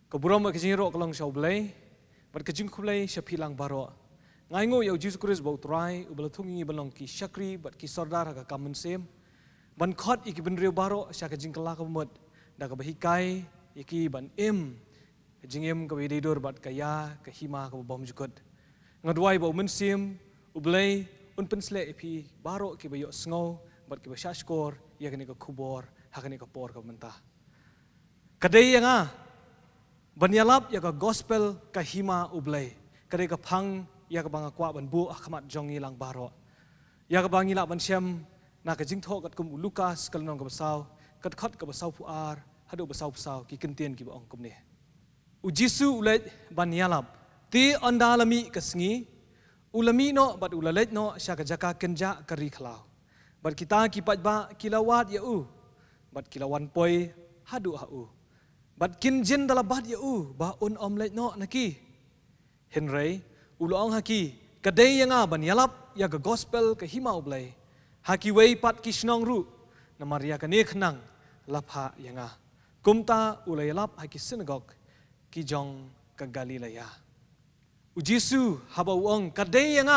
Keburam kejiro kalong syau Blei, bat kejing Blei syapilang baro. Ngaingo ya Jesus Kristus bau trai, ubala tungi balong ki syakri bat ki sordar ka kamen sem. Ban khot iki benriu baro sya kejing kelak kemut, da ka bahikai iki ban kejing ka bididor bat kaya ka Hima ka bom jukut. Ngadwai bau mensim ublei un pensle ipi baro ki bayo sngo bat ki basyashkor ya kani ka kubor hakani ka por ka mentah. Kadai yang ban ialap ya ka gospel ka Hima ublei. Kadai ka phang ya ka bang kwa ban bu akhmat jong ilang baro. Ya ka bang ilap ban syam na ka jingtho kat kum Loukas kalnong ka basaw kat khot ka basaw puar hadu basaw ki kentien ki baong kum ni. Ujisu ulej ban ialap ti andalami kasngi ulami no bat ulalej no sya ka jaka kenja kari khalau. Bat kita ki pajba kilawat ya bat kilawan poi hadu hau. Bat kinjin dalabat ya ba un omlet no naki. Henry ulong haki kadai yang ban ialap ya ka gospel ka Hima ublei. Haki wei pat kisnong ru na Maria kane khnang lapha yang kumta ulai lap haki synagogue ki jong ka Galilea. Ujisu haba uong kadai yang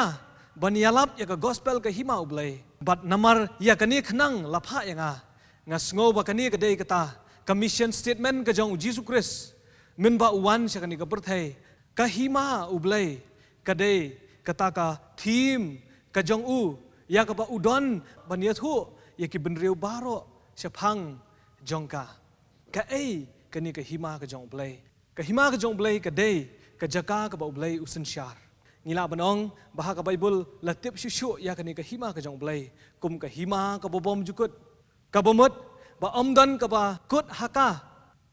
ban ialap ya ka gospel ka Hima ublei. Bat namar ya kane khnang lapha yang ngasngo ba kane kadai kata commission statement ka jong Jesus Christ min ba uwan sya kani ka perthai ka Hima ublei kadai kata ka theme ka jong ya ka ba udon ban ya thu ya ki benriu baro sya phang jong ka kani ka Hima ka jong ublei ka Hima ka jong ublei kadai ka jaka ka ba ublei usen syar ngila banong bah ka Bible latip syusyu ya kani ka Hima ka jong ublei kum ka Hima ka bobom jukut ka bomut ba omdan ka ba kut haka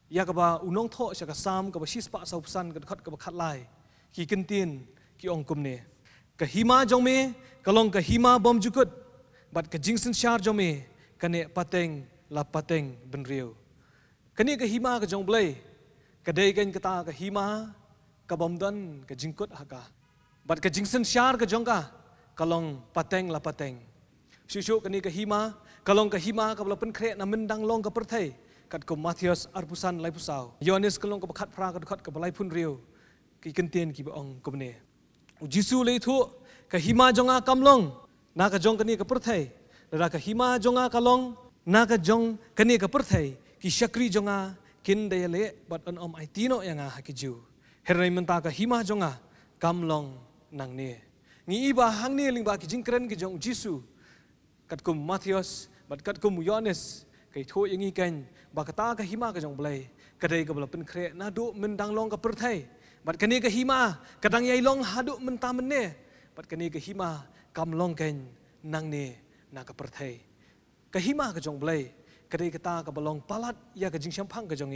ya ka ba unong tho sya ka sam ka ba shispa sausan ka khat ka ba khatlai ki kentin ki ong kum ne ka Hima jong me kalong ka Hima bom jukut bat ka jingsen syar jong me kane pateng la pateng benriu kani ka Hima ka jong Blei kadai kan kata ka Hima ka bomdan ka jingkut haka bat ka jingsen syar ka jong ka kalong pateng la pateng syusyu kani ka Hima kalong ka Hima ka balapan kre na mendang long ka perthai kat ko Matius arpusan lai pusau Yohanes kalong ka bakhat pra ka khat ka balai pun riu ki kentien ki baong kumne Jisu le thu ka Hima jonga kamlong na ka jong kani ka perthai ra ka Hima jonga kalong na ka jong kani ka perthai ki syakri jonga kin de le bat an om ai tino yang ha ki ju herai menta ka Hima jonga kamlong nang ne ngi iba hang ne lingba ki jingkren ki jong Jisu kat kum Matius bat kat kum Yohanes kai tho yangi kan ba kata ka Hima ka jong Blei kadai ka balapen kre na du mendang long ka perthai bat kani ka Hima kadang yai long hadu menta menne bat kani ka Hima kam long kan nang ne na ka perthai ka Hima ka jong Blei kadai kata ka balong palat ya ka jing syampang ka jong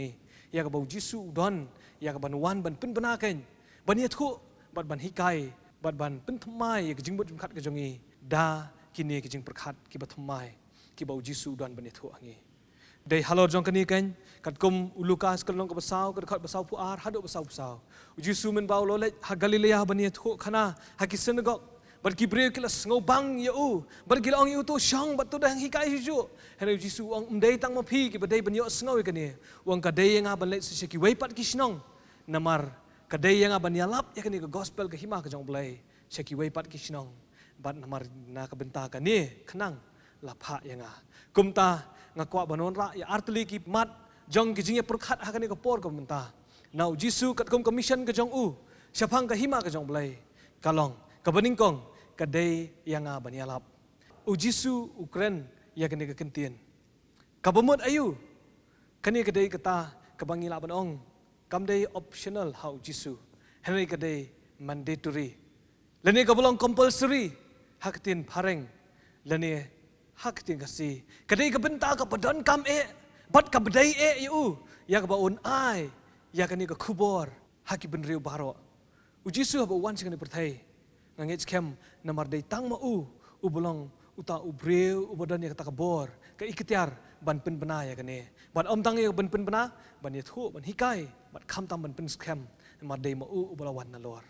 ya ka bau Jisu don ya ka ban wan ban pen bana kan ban ya thu bat ban hikai bat ban pen thmai ya ka jing bot khat ka jong da kini ki jing perkhat ki bathmai ki bau Jisu dan benithu angi dei halor jong kani kan kat kum Loukas kalong ka basaw kat khat basaw puar hadu basaw Jisu men bau lole ha Galilea benithu khana ha ki synagogue bar ki bre kelas ngobang ya bar ki ong tu syang bat tu dang hikai ju hele Jisu ong dei tang mapi ki badai benyo sngo kani wong ka dei nga ban le se ki weipat ki snong namar ka dei nga ban ialap ya kani ka gospel ka Hima ka jong Blei se ki weipat ki snong bat namar na ka benta ka ni khnang lapha yang kumta ngakwa banon ra ya artli ki mat jong ki jing perkhat ha kani ka por ka benta nau Jisu kat kum commission ka jong syapang ka Hima ka jong Blei kalong ka beningkong ka dei yang ban ialap Jisu ukren ya kani ka kentien ka bomot ayu kani ka dei kata ka bangila banong kam dei optional how Jisu henry ka dei mandatory lani ka belong compulsory haktin pareng lani haktin kasi kadai ka benta ka padan kam bat ka bedai yu ya ka baun ai ya kani ka khubor haki benriu baro Jisu haba wan sing ni perthai ngangit kem namar dei tang ma belong uta ubreu ubadan ya kata ka bor ka ikhtiar ban pen bena ya kani ban om tang ya ban pen bena ban ya thu ban hikai bat kham tam ban pen kem namar dei ma ubalawan na lor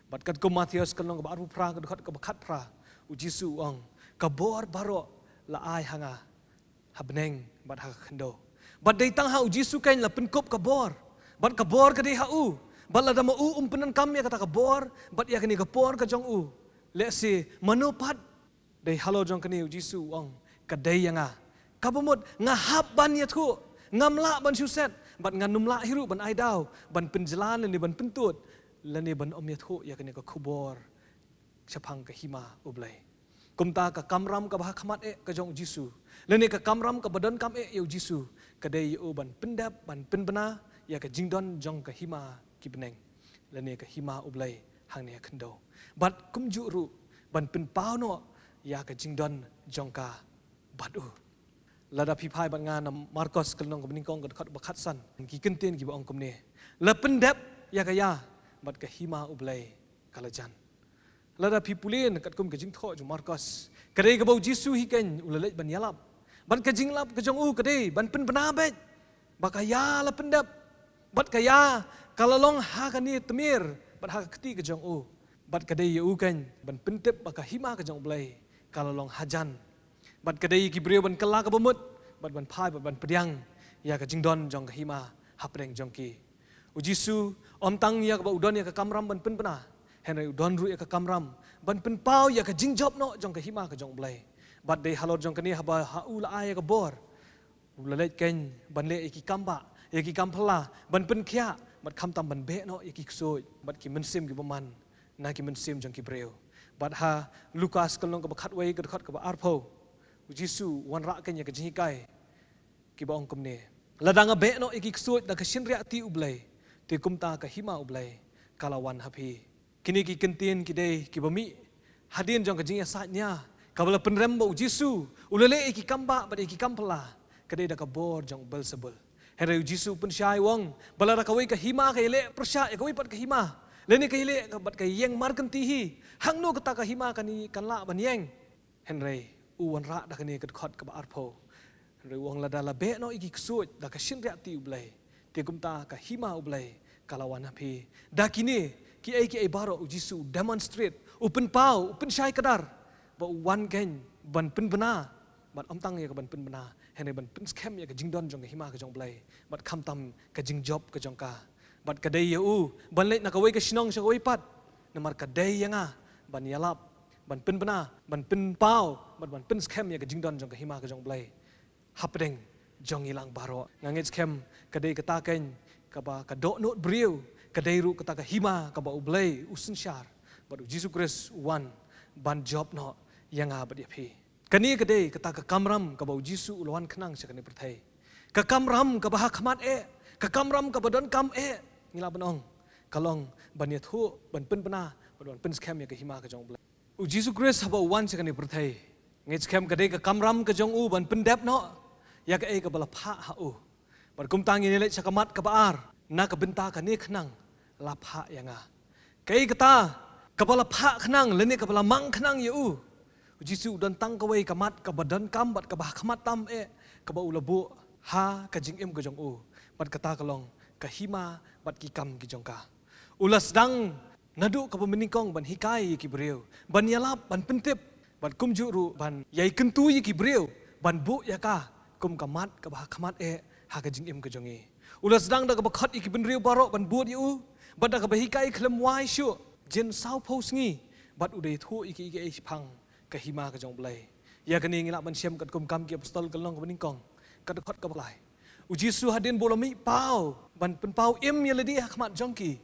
bat kat ko Matius kalong ka baru pra ka bakhat pra Jisu ong kabor baro la ai hanga habneng bat ha khando bat dei tang ha Jisu kain la penkop kabor Bat kabor kadai hau. Bat lada mau umpenan kam ya kata kabor. Bat ya kini kabor ka jong u. Let's say manopat. Dai halo jong kini Jisu wang kadai yang kabumut ngahap ban ya tu. Ngamla ban suset. Bat nganumla hiru ban aidau. Ban penjelan lani ban pentut. Lani ban om ya tu ya kini kabor. Sapang ke Hima Blei. Kumta ka kamram ka bah khamat ka jong Jisu. Lani ka kamram ka badan kam yo Jisu. Kadai yo ban pendap ban penbena ya ka jingdon jong ka Hima ki beneng. Lani ka Hima Blei hang ne khendo. Bat kumju ru ban pen pau no ya ka jingdon jong ka badu. Lada pipai ban nga na Marcos kelnong ka beningkong ka khat bakhat san. Ki kenten ki ba ong kumne. La pendap ya ka ya bat ka Hima Blei kalajan. Lada pipulin kat kum kajing tho ju Marcos. Kadai ka bau Jisu hiken ulalej ban ialap. Ban kajing lap kajong kadai ban pen benabet. Bakaya la pendap. Bat kaya kalalong ha kani temir bat ha keti kajong Bat kadai yu kan ban pentep baka Hima kajong Blei kalalong hajan. Bat kadai ki brio ban kala ka bemut bat ban phai bat ban pediang ya kajing don jong ka Hima hapreng jong ki. Jisu om tang ya ka udon ya ka kamram ban pen bena. Henry udon ru ya ka kamram ban pen pau ya ka jingjob no jong ka Hima ka jong Blei. Bat dei halor jong kani haba hau la ai ka bor. Ulalej ken ban le ki kamba ya ki kampala ban pen khia bat kham tam ban be no ya ki ksoi bat ki mensim ki baman na ki mensim jong ki breu. Bat ha Loukas kalong ka bakhat wei ka khat ka ba arpho. Jisu wan ra ken ya ka jihikai ki ba ong kumne. Ladanga be no ya ki ksoi da ka sinria ti Blei. Ti kumta ka Hima Blei kalawan hapi. Kini ki kentien ki dei ki bami hadin jong ka jingya satnya kabala penrembo Jisu ulale ki kamba ba ki kampala kadai da ka bor jong Beelzebul. Henry Jisu pun syai wong bala da kawai ka Hima ka ile persya ya kawai pat ka Hima. Leni ka ile ka bat ka yeng markan tihi hangno ka ta ka Hima kani kanla ban yeng. Henry uwan ra da kani ka khot ka ba arpho. Henry wong la da la be no iki ksut da ka sinria ti Blei. Ti kumta ka Hima Blei kalawan hapi. Da kini ki ai baro Jisu demonstrate open pau open syai kadar ba wan gen ban pen bena bat om tang ya ka ban pen bena hene ban pen scam ya ka jingdon jong ka Hima ka jong Blei bat kham tam ka jingjob ka jong ka bat kadai ya ban le na ka wei ka sinong sa wei pat namar kadai ya nga ban ialap ban pen bena ban pen pau bat ban pen scam ya ka jingdon jong ka Hima ka jong Blei hapdeng jong ilang baro ngangit scam kadai ka ta ken ka ba ka do not briu kadai ru kata ka Hima ka ba Blei usin syar badu Jisu Kristus wan ban job no yang abad ya pi kani kadai kata ka kamram ka ba Jisu ulawan kenang sa kani perthai ka kamram ka ba khmat ka kamram ka badon kam ngila banong kalong ban ya thu ban pen bena ban pen scam ya ka Hima ka jong Blei Jisu Kristus ba wan sa kani perthai ngit scam kadai ka kamram ka jong ban pen dep no ya ka ka bala pha ha bar kum tangi ni le sakamat ka baar na ka benta ka ni khnang lapha yang kai kata kapala pha khnang leni kapala mang khnang yu Jisu dan tang ka wei kamat ka badan kam bat ka bah khamat tam ka ba ulabu ha ka jing ka jong bat kata kalong ka Hima bat ki kam ki jong ka ulas dang nadu ka pemeningkong ban hikai ki breu ban ialap ban pentip bat kum juru ban yai kentu ki breu ban bu ya ka kum kamat ka bah khamat ha ka jing ka jong ulas dang da ka bakhat ki ben riu baro ban buat yu bat da ka bahikai khlem wai shu jen sau pos ngi bat udai thu iki phang ka Hima ka jong Blei ya kani ngila ban siam kat kum kam ki apostol kalong ka beningkong kat khot ka Blei Jisu hadin bolami pau ban pen pau ya ledi khmat jong ki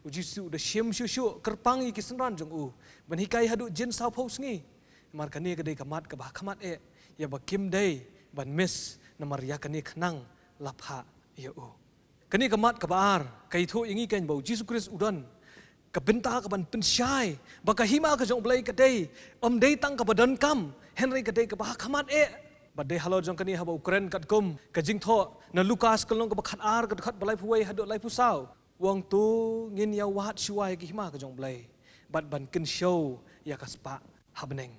Jisu da siam shu kerpang iki senran jong ban hikai hadu jen sau pos ngi mar kani ka dei kamat ka bah khamat ya ba kim dei ban miss namar ya kani khnang lapha ya kani kamat ka baar kai thu ingi ken bau Jisu Kristus udon ka benta ka ban pensyai baka Hima ka jong Blei ka dei om dei tang ka badan kam Henry ka dei ka bah khamat ba dei halo jong kani haba Ukraine kat kum ka jing tho na Loukas kalong ka bakhat ar ka khat balai phuwei hadu lai pusau wong tu ngin ya wat shuai ki Hima ka jong Blei bat ban ken show ya ka spa habneng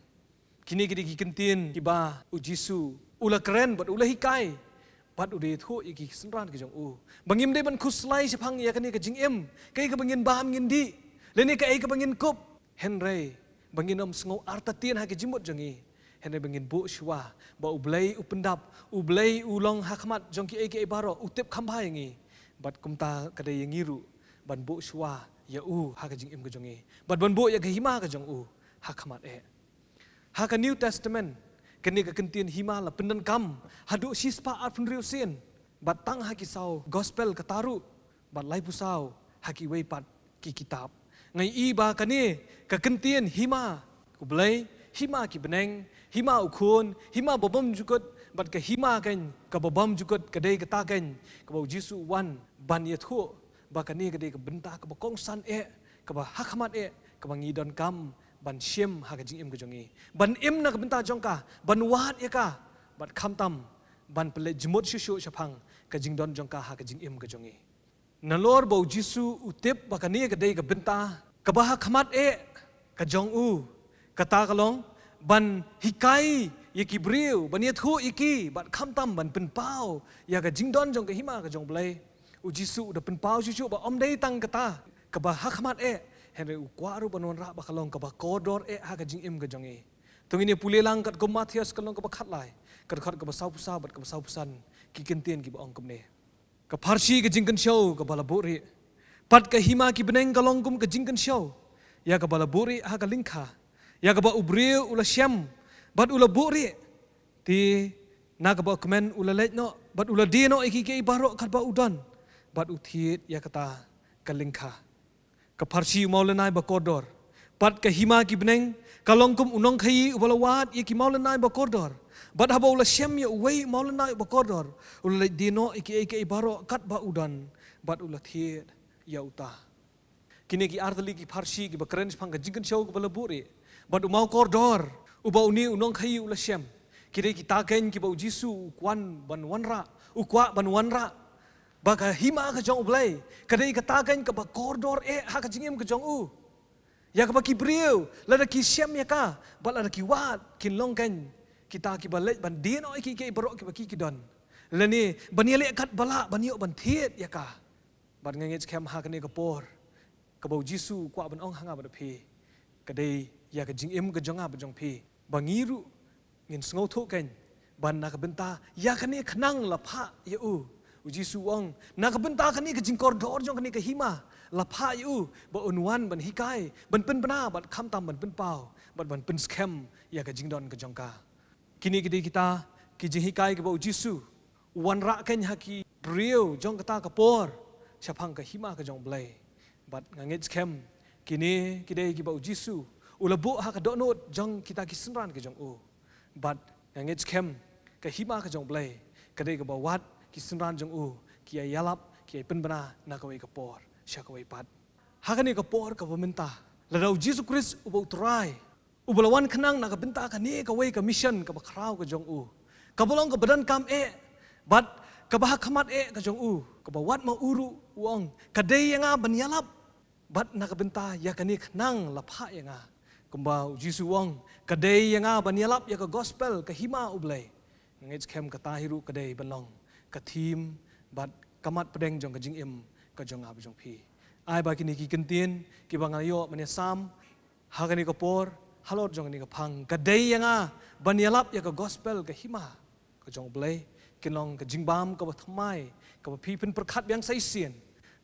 kini ki kentin ki ba Jisu ula keren bat ula hikai bat ude thu iki senran ki jong bangim dei ban khuslai siphang ya kani ka jingem kai ka bangin baham ngin di leni ka ka bangin kup Henry bangin om sngo arta tien ha ki jimut jongi Henry bangin bu shwa ba Blei upendap Blei ulong hakmat jong ki baro utip khambai ngi bat kumta kadai yang ngiru ban bo shwa ya ha ka jing im ka jongi bat ban bo ya ka hima ka jong ha khamat ha ka New Testament kani ka kentien hima la pendan kam hadu sispa at pun riu sin bat tang ha ki sau gospel ka taru bat lai pusau ha ki wei pat ki kitab ngai i ba kani ka kentien hima ku Blei hima ki beneng hima ukun hima bobom jukut bat ka hima kan ka bobom jukut kadai ka ta kan ka bau Jisu wan ban ye thu ba kani kadai ka benta ka ba kong san ka ba hakmat ka ba ngidon kam ban shem ha ka jing im ka jongi ban im na ka benta jongka ban wat ka bat kham tam ban pele jmot shu shapang ka jing don jongka ha ka jing im ka jongi nalor bau Jisu utip ba kani kadai ka benta ka ba hakmat ka jong ka ta ka long ban hikai yaki briu ban ye thu iki bat kham tam ban pen pau ya ka jing don jong ka hima ka jong Blei u Jisu da pen pau shu ba om dei tang kata ka ba hakmat henry u kwaru banon ra ba kalong ka ba kodor ha ka jing im ka jong tung ini pulelang kat ko Matius kalong ka ba khat lai kat khat ka ba sau pusa bat ka ba sau pusan ki kentien ki ba ong kum ne ka parsi ka jing kan show ka bala buri pat ka hima ki beneng kalong kum ka jing kan show ya ka bala buri ha ka lingkha ya ka ba ubriu ula syam bat ula buri ti na ka ba kemen ula leit no bat ula di no iki ke ibaro kat ba udan bat uthit ya kata kalingkha ka parsi maulanai ba kodor bat ka hima ki beneng kalongkum unong khai ubalawat iki maulanai ba kodor bat haba ula syam ya wei maulanai ba kodor ula leit di no iki ke ibaro kat ba udan bat ula thit ya uta kini ki artali ki parsi ki ba keren pang ka jingkan show ka bala buri bat umau kodor uba uni unong khai ula syam kire kita ken ki bau Jisu kwan ban wanra ukwa ban wanra baka hima ka jong Blei kadai ka ta ken ka ba kodor ha ka jingim ka jong ya ka ba ki briu la da ki syam ya ka ba la da ki wat kin long ken kita ki ba let ban din oi ki ke baro ki ba ki don la ni ban ye le kat bala ban yo ban thiet ya ka ban ngenge kem ha ka ni ka por ka bau Jisu kwa ban ong hanga ba da phi kadai ya ka jingim ka jonga ba jong phi bangiru ngin sngau tho ken ban na ka benta ya kani khnang la pha ye Jisu ong na ka benta kani ka jingkor dor jong kani ka hima la pha ye ba unwan ban hikai ban pen bana ban kham tam ban pen pau ban pen scam ya ka jingdon ka jongka kini kita ki jing hikai ka ba Jisu wan ra ken haki riu jong kata ka por chapang ka hima ka jong Blei bat ngangit scam kini ki ba Jisu ulabu ha ka donut jong kita ki senran ke jong bat ngangit kem ka hima ka jong Blei kadai ka bawat ki senran jong ki ialap ki penbana na ka wei ka por sha ka wei pat ha ka ni ka por ka bementa la dau Jesus Christ ubo try ubalawan khnang na ka benta ka ni ka wei ka mission ka ba khrau ka jong ka bolong ka badan kam bat ka ba khamat ka jong ka bawat ma uru uong kadai nga ban ialap bat na ka benta ya ka ni khnang la pha nga kumbau Jisu wong kadai yang ban ialap ya ka gospel ka hima Blei ngej kem ka tahiru kadai balong ka thim bat kamat pedeng jong ka jing im ka jong ab jong phi ai ba kini ki kentien ki bangayo mane sam ha kani ka por halor jong ni ka phang kadai yang ban ialap ya ka gospel ka hima ka jong Blei kinong ka jingbam ka ba thamai ka ba phi pen prakhat byang sai sien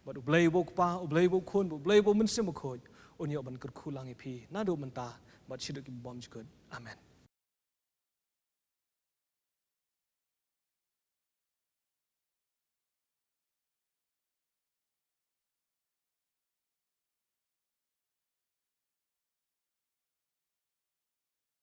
bat Blei bo pa Blei bo khon Blei bo mun sim khoj onyo ban kur khulang phi na do manta bat chiduk ki bom jikut amen